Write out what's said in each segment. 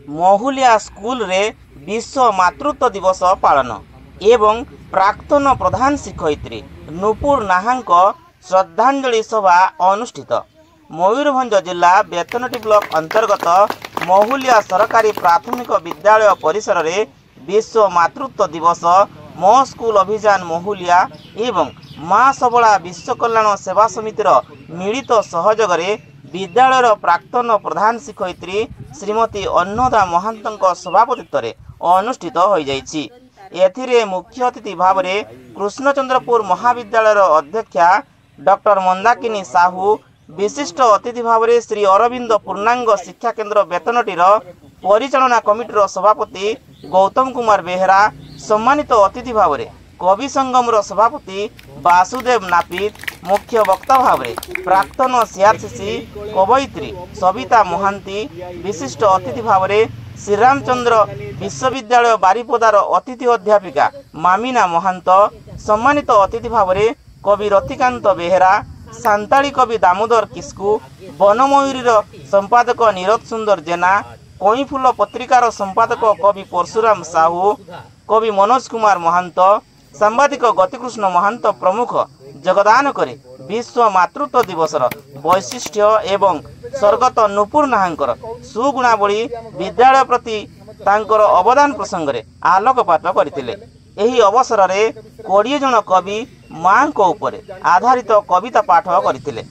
Mahuliya school रे विश्व मातृत्व दिवस पालन एवं प्राक्तन प्रधान शिक्षयित्री नुपुर नाहांक श्रद्धांजलि सभा अनुष्ठित। मयूरभंज जिला बेतनटी ब्लॉक अंतर्गत महुलिया सरकारी प्राथमिक विद्यालय परिसर रे विश्व मातृत्व दिवस मो स्कूल अभियान महुलिया एवं माँ सबला विश्व कल्याण सेवा समितिर मिलित सहयोग रे विद्यालयर प्राक्तन प्रधान शिक्षयित्री श्रीमती अन्नदा महांतक सभापतित्व अनुष्ठित हो जाइछि। एथिरे मुख्य अतिथि भाव में कृष्णचंद्रपुर महाविद्यालयर अध्यक्षा डॉक्टर मंदाकिनी साहू, विशिष्ट अतिथि भाव में श्री अरविंद पूर्णांग शिक्षा केन्द्र बेतनटीर परिचालना कमिटीर सभापति गौतम कुमार बेहेरा, सम्मानित अतिथि भाव में कवि संगमर सभापति वासुदेव नापित, मुख्य वक्ता भाव में प्राक्तन सीआरसीसी कवयित्री सविता महांती, विशिष्ट अतिथि भाव में श्रीरामचंद्र विश्वविद्यालय बारिपदार अतिथि अध्यापिका मामिना महंत, सम्मानित अतिथि भाव में कवि रतिकांत बेहेरा, सांताली कवि दामोदर किस्कु, बनमयूरीर संपादक नीरज सुंदर जेना, कईफुल पत्रिकार संपादक कवि परशुराम साहू, कवि मनोज कुमार महंत, सांबादिक गतिकृष्ण महंत प्रमुख योगदान करे विश्व मातृत्व दिवसर वैशिष्ट्य एवं स्वर्गत नुपुर नाहांकर सुगुणावली विद्यालय प्रति तांकर अवदान प्रसंग में आलोकपात करथिले। एही अवसर रे 20 जन कवि मां को ऊपर आधारित कविता पाठ करथिले।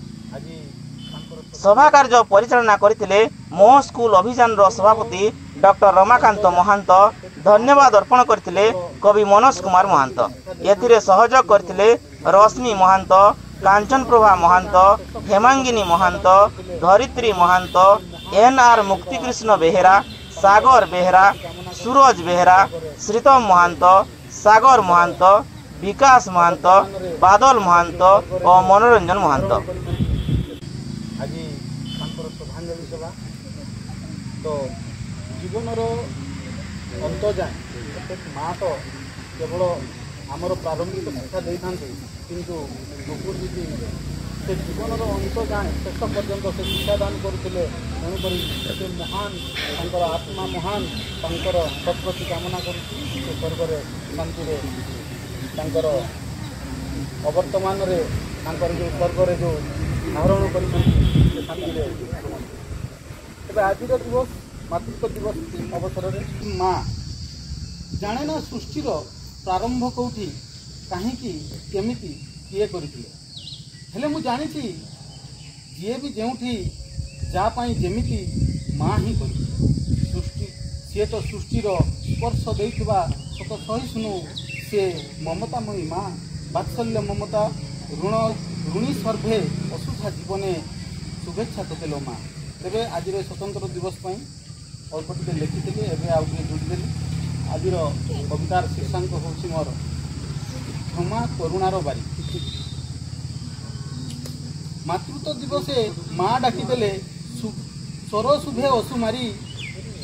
सभा कार्य परिचालना करथिले मो स्कूल अभियान सभापति डॉक्टर रमाकांत महांत, धन्यवाद अर्पण करथिले कवि मनोज कुमार महांत। एथिरे सहयोग करथिले रश्मि महांत, कांचन प्रभा महांत, हेमांगिनी महांत, धरित्री महांत, एनआर मुक्तिकृष्ण बेहेरा, सागर बेहेरा, सूरज बेहेरा, श्रीतम महांत, सागर महांत, विकास महांत, बादल महांत और मनोरंजन महांत। आज श्रद्धांजलि सभा तो जीवन अंत जाए प्रत्येक माँ तो केवल आमर प्रारंभिक शिक्षा दे था किंतु नुपुर दीदी से जीवन अंत जाए शेष पर्यंत से शिक्षादान करुले। तेणुक से महान आत्मा महान सत्प्रति कामना कर स्वर्ग शांति अवर्तमान जो स्वर्ग जो धारण कर शांति। आज दिवस मातृत्व दिवस अवसर में माँ जाने ना सृष्टिर प्रारंभ कौटी कहीं केमिति किए करथिले हेले मु जानी जी भी जोठी जापाई जेमिति माँ ही कर सृष्टि सी तो सृष्टिर स्पर्श देइथिबा सत सहिष्णु से ममतामयी माँ वात्सल्य ममता ऋणी सर्भे असुधा जीवने शुभेच्छा तोतेलो माँ। तेरे आज स्वतंत्र दिवस अल्प टे लिखी एवं आउ जोड़देली। आज कवितार शीर्षांक हूँ मोर क्षमा करुणार बारी। मातृत्व दिवसे माँ डाकिदेले स्वर शुभे असुमारी,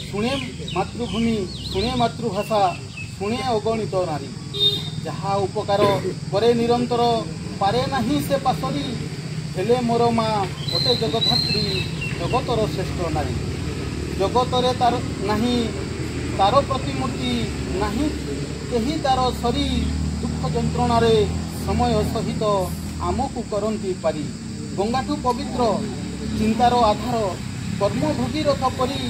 शुणे मातृभूमि शुणे मातृभाषा शुणे अगणित नारी। जहा उपकार करे निरंतर पारे नहीं से पासरी, हेले मोर माँ अटे जगधात्री जगतर श्रेष्ठ नारी। जगतरे तार नहीं तार प्रतिमूर्ति नहीं कही तार सरी, दुख जंत्रणारे समय सहित आमकु करंती पारी। गंगाठू पवित्र चिंतार आधार कर्मभोगी रथ परी,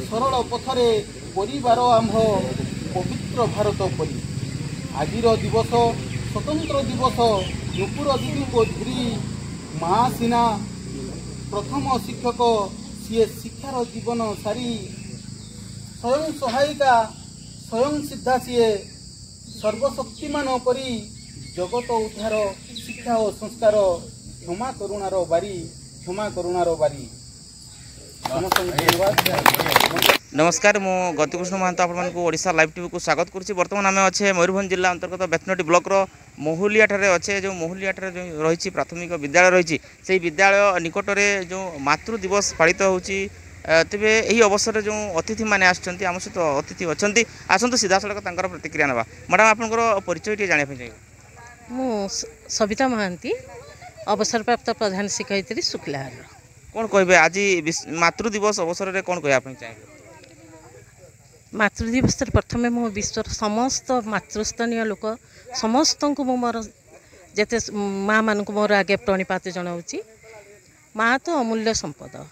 सरल पथरे परिवार आंभ पवित्र भारत परी। आजिर दिवस स्वतंत्र दिवस नुपुर दीदी को धरी माँ सिना प्रथम शिक्षक सी शिक्षार जीवन सारी, स्वयं सहायिका स्वयं सिद्धा सी सर्वशक्तिमान परी, जगत उद्धार शिक्षा और संस्कार क्षमा करुणार बारी क्षमा करुणार बारी। नमस्कार मु गतिकृष्ण महंत आपको ओडिशा लाइव टीवी को स्वागत करुच्ची। बर्तमान आम अच्छे मयूरभंज जिला अंतर्गत बेतनटी ब्लॉक महुलिया ठारे अच्छे जो महुलिया ठारे जो रही प्राथमिक विद्यालय रही से विद्यालय निकट में जो मातृ दिवस पालित होची। तेबे यही अवसर जो अतिथि मैंने आसछंती आम सहित अतिथि अच्छा आसतु सीधा सड़क तांकर प्रतिक्रिया ना। मैडम आपंकर परिचय टे जाना चाहिए। मु सविता महांती अवसरप्राप्त प्रधान शिक्षयित्री शुक्लाहार। कौन कहे आज मातृ दिवस अवसर में कौन कहना चाहिए? मातृदिवस प्रथमे मो विश्वर समस्त मातृस्थनीय लोक समस्त को मोर जेते माँ मान मोर आगे प्रणिपात जनाऊँगी। माँ तो अमूल्य संपद।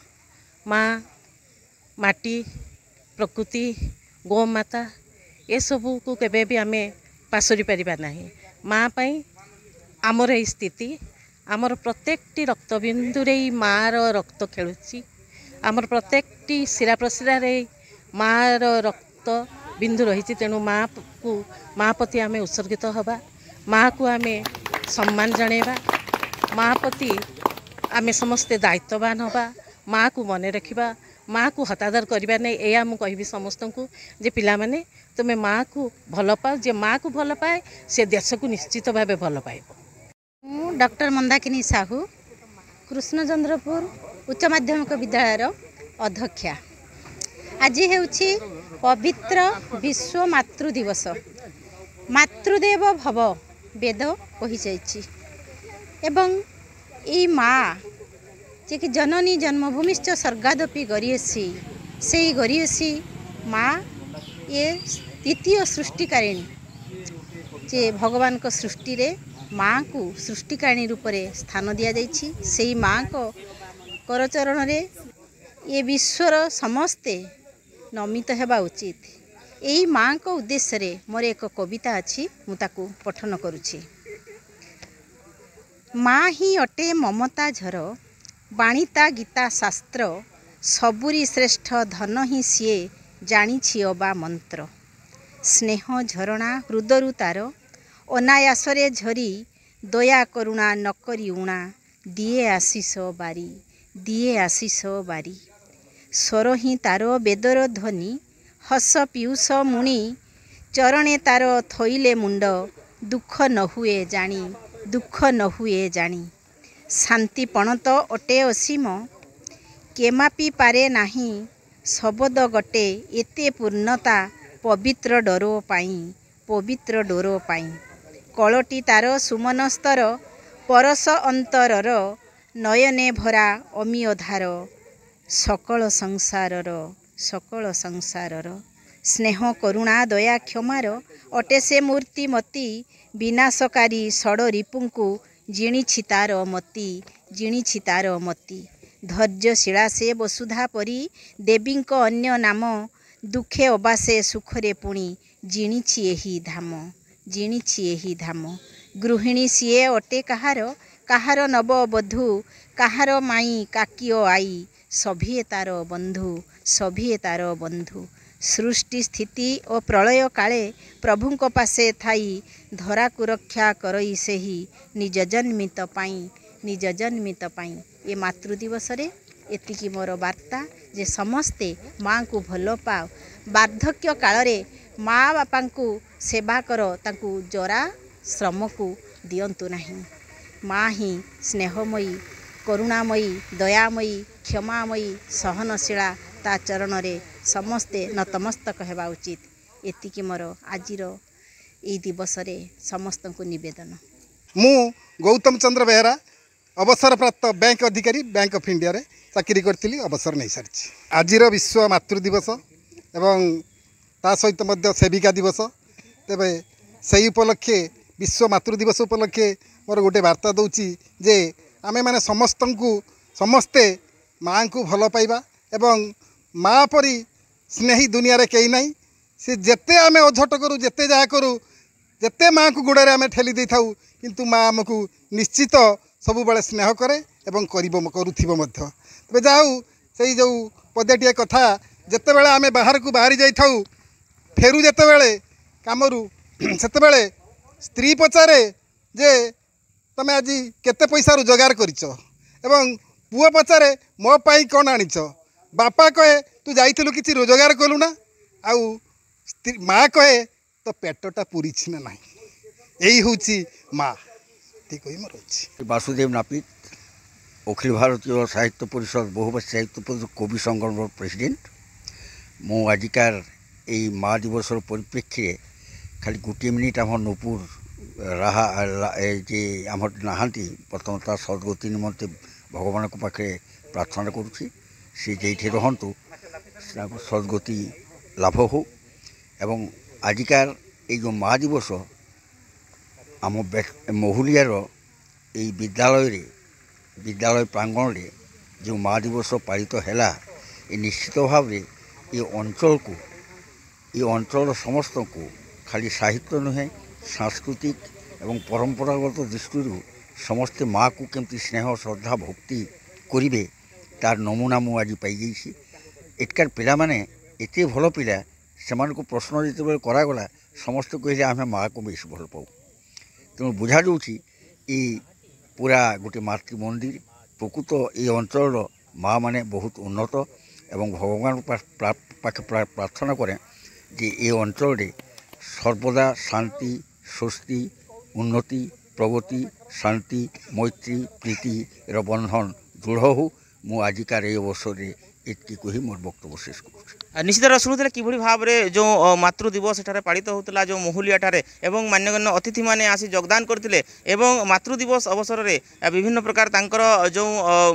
माँ माटी प्रकृति गोमाता ये सबू को केबे भी आमे पासरी परिबा नहीं। माँ पाई आमर ये स्थिति आमर प्रत्येकटी रक्तबिंदु रे माँ रो रक्त खेलुची। आमर प्रत्येकटी शिरा प्रशिरा रे माँ रो रक्त बिंदु रही। तेणु माँ को माँ प्रति आमे उत्सर्गित हवा। माँ को आमे सम्मान जणेबा। माँ प्रति आमे समस्ते दायित्ववान हवा। माँ को मन रखिबा। माँ को हतादर करबा नहीं। एया मु कहबी समस्त को जे पिला माने तुमे माँ को भल पाओ। जे माँ को भल पाए से देश को निश्चित भाव भल पाइबो। मु डॉक्टर मंदाकिनी साहू कृष्णचंद्रपुर उच्च माध्यमिक विद्यालय अध्यक्षा। आज हेउछि पवित्र विश्व मातृ दिवस। मातृदेव भव वेद कहि जाइछि एवं ई माँ जे कि जननी जन्मभूमिश्च स्वर्गादपि गरीयसी से गरीयसी माँ ये द्वितीय सृष्टिकारिणी जे भगवान को सृष्टि रे माँ को सृष्टिकारिणी रूप से स्थान दि जाइछि। सेही माँ को करचरण रे ये विश्वर समस्ते नमित हेबा उचित। यही माँ को उद्देश्य रे मोर एक कविता अच्छी मुझे पठन करुछि। माँ ही अटे ममता झर बाणीता गीता शास्त्र सबुरी श्रेष्ठ धन ही सीए जानिछि अबा मंत्र। स्नेह झरणा हृदयरु तार अनायासरे झरी दया करुणा नकरी उणा दिए आशीष बारी दिए आशीष बारी। स्वर ही तार बेदर ध्वनि हस पीयूष मुनि चरणे तार थईले मुंड दुख न हुए जानी दुख न हुए जानी। शांति पणत अटे असीम केमापि पारे नाही शबद गटे एते पूर्णता पवित्र डोरो पाई पवित्र डोरो पाई। कलटी तार सुमन स्तर परस अंतरर नयने भरा अमीय धार सकल संसारर स्नेह करुणा दया क्षमार अटे से मूर्तिमती विनाशकारी षड रिपुंकु जिणिछि तार मती। धैर्यशीला से वसुधा परी देवींक अन्य नाम दुखे अबासे सुखरे पुणी जिणिछि एही धाम। गृहिणी सीए अटे काहार नव बधू काहार माई काकियो आई सभिए तार बंधु। सृष्टि स्थिति और प्रलय काले प्रभुंक पासे थाई धरा को रक्षा करई सेही निज जन्मित पाई। ये मातृदिवस रे एतिकी मोर वार्ता जे समस्ते माँ को भल पाओ। वार्धक्य काल रे माँ बापा को सेवा कर तांकु जरा श्रम को दियंतु नहीं। माँ ही स्नेहमयी करुणामयी दयामयी क्षमामयी सहनशीला ता चरण रे समस्ते नतमस्तक हेबा उचित। एतिकी मोर आजिर ए दिवस रे समस्त को निवेदन। मु गौतम चंद्र बेहरा अवसर प्राप्त बैंक अधिकारी बैंक ऑफ इंडिया रे चाकरी करथिली अवसर नहीं सारी। आजिर विश्व मातृ दिवस एवं ता सहित मध्य सेविका दिवस तेबे सही उपलक्षे विश्व मातृ दिवस उपलक्षे मोर गोटे वार्ता दउची जे आमे माने समस्ते माँ को भल पाइबा एवं माँ परी स्नेही दुनिया रे कई नहीं। से जेते आमे अझट करू जेते जहा करू जेते माँ को गोड़े आमे ठेली दे थाऊ किंतु माँ आमको निश्चित सबु बेले स्नेह करे एवं करुथिबो मध्य। तबे जाऊ सेई जो पदेटिए कथा जेते बेले आमे बाहर को बाहरी जाई थाऊ फेरू जेते बेले कामरू सेते बेले स्त्री पचारे जे तमे आज केते पैसा रोजगार करिछ एवं पुओ पचारे मो पाई कोन आनिछ। बापा कहे तू जाइथिलु किछि रोजगार कलु ना आउ माँ कहे तो पेटटा पूरी ना ना। यही हूँ माँ ठीक ही मोर अच्छी। वासुदेव नापित अखिल भारतीय साहित्य परिषद बहुभाषी साहित्य परिषद कवि संगठन प्रेसिडेंट। मु आजिकार यही माँ दिवस परिप्रेक्षी खाली गोटे मिनिट आम नूपुर राहा जे आम नहांती प्रथमतः सद्गति निमंते भगवान को पाखे प्रार्थना करुँची सी जे रहतु सद्गति लाभ हो এবং আজিকার এই যে মা দিবস आम महुलियार ये विद्यालय प्रांगण में जो माँ दिवस पालित है ये निश्चित भाव ये अंचल को ये अंचल समस्त को खाली साहित्य नुहे सांस्कृतिक एवं परंपरागत दृष्टि समस्ते माँ को केमती स्नेह श्रद्धा भक्ति करेंगे तार नमूना मु आज पाई एटकार पिला माने एते भल पिला से प्रश्न जो करागला समस्ते कहले आम माँ को बेस भल पाऊ तेणु बुझा जाऊँगी ये पूरा गोटे मातृ मंदिर प्रकृत ये अंचल माँ माने बहुत उन्नत एवं भगवान पाखे प्रार्थना करें जे ये अंचल सर्वदा शांति स्वस्ति उन्नति प्रगति शांति मैत्री प्रीति बंधन दृढ़ हो मु आजिकार ये अवसर एटकी कही मोर वक्तव्य शेष करूँ। निश्चित शुणुले किभली भाव में जो मातृ दिवस एठारे पालित होता जो महुलियाठारे एवं मान्यगण्य अतिथि माने आसी योगदान करते एवं मातृ दिवस अवसर में विभिन्न प्रकार तांकर जो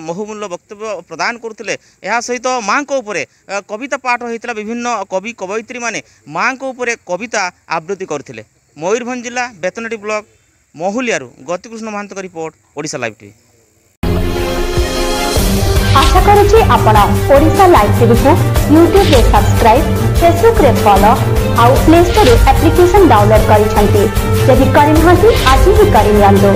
बहुमूल्य वक्तव्य प्रदान करते यह सहित माँ को ऊपर कविता पाठ होता विभिन्न कवि कवयित्री माने माँ को ऊपर कविता आवृत्ति करते। मयूरभंज जिला बेतनटी ब्लॉक महुलियारू Gatikrishna Mahant report Odisha live TV. आशा करुछि आपण ओडिशा लाइव टीवी को यूट्यूब रे सब्सक्राइब फेसबुक रे फॉलो आउ प्ले स्टोर रे एप्लिकेशन डाउनलोड करिसेंती। यदि करिनाहांती आज ही करिनियंतु।